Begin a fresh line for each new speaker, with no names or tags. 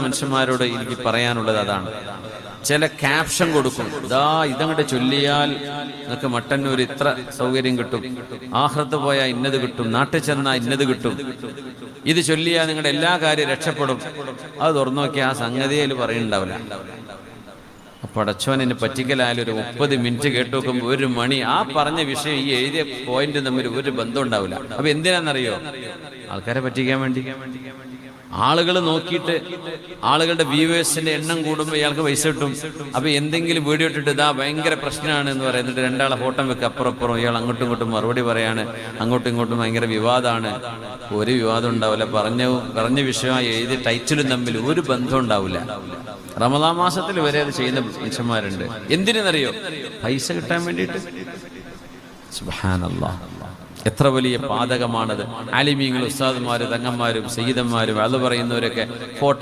മനുഷ്യന്മാരോട് എനിക്ക് പറയാനുള്ളത് അതാണ്. ചില ക്യാപ്ഷൻ കൊടുക്കും, ഇതങ്ങോട്ട് ചൊല്ലിയാൽ നിങ്ങൾക്ക് മട്ടന്നൂർ ഇത്ര സൗകര്യം കിട്ടും, ആഖിറത്ത് പോയാൽ ഇന്നത് കിട്ടും, നാട്ടിൽ ചെന്നാൽ ഇന്നത് കിട്ടും, ഇത് ചൊല്ലിയാൽ നിങ്ങളുടെ എല്ലാ കാര്യവും രക്ഷപ്പെടും. അത് തുറന്നു നോക്കി ആ സംഗതിയിൽ പറയുന്നുണ്ടാവില്ല. അപ്പോൾ അടച്ചോനെ പറ്റിക്കലായാലും ഒരു 30 മിനിറ്റ് കേട്ടു നോക്കുമ്പോൾ 1 മണി ആ പറഞ്ഞ വിഷയം ഈ എഴുതിയ പോയിന്റ് തമ്മിൽ ഒരു ബന്ധം ഉണ്ടാവില്ല. അപ്പൊ എന്തിനാണെന്നറിയോ? ആൾക്കാരെ പറ്റിക്കാൻ വേണ്ടി. ആളുകൾ നോക്കിയിട്ട് ആളുകളുടെ വ്യൂവേഴ്സിന്റെ എണ്ണം കൂടുമ്പോൾ ഇയാൾക്ക് പൈസ കിട്ടും. അപ്പൊ എന്തെങ്കിലും വീഡിയോ ഇട്ടിട്ട് ഭയങ്കര പ്രശ്നമാണ് എന്ന് പറയുന്നിട്ട് 2 ആളെ ഫോട്ടോ വെക്കുക, അപ്പുറം ഇയാൾ അങ്ങോട്ടും ഇങ്ങോട്ടും മറുപടി പറയാണ്, അങ്ങോട്ടും ഇങ്ങോട്ടും ഭയങ്കര വിവാദമാണ്. ഒരു വിവാദം ഉണ്ടാവില്ല. പറഞ്ഞ വിഷയമായി എഴുതിയ ടൈറ്റിലും തമ്മിൽ ഒരു ബന്ധം ഉണ്ടാവില്ല. റമദാൻ മാസത്തിൽ വരെ അത് ചെയ്യുന്ന മനുഷ്യന്മാരുണ്ട്. എന്തിനെന്നറിയോ? പൈസ കിട്ടാൻ വേണ്ടിയിട്ട്. സുബ്ഹാനല്ലാഹ്, എത്ര വലിയ പാതകമാണത്. ആലിമീങ്ങൾ, ഉസ്താദുമാര്, തങ്ങന്മാരും സയ്യിദന്മാരും അത് പറയുന്നവരൊക്കെ ഫോട്ടോ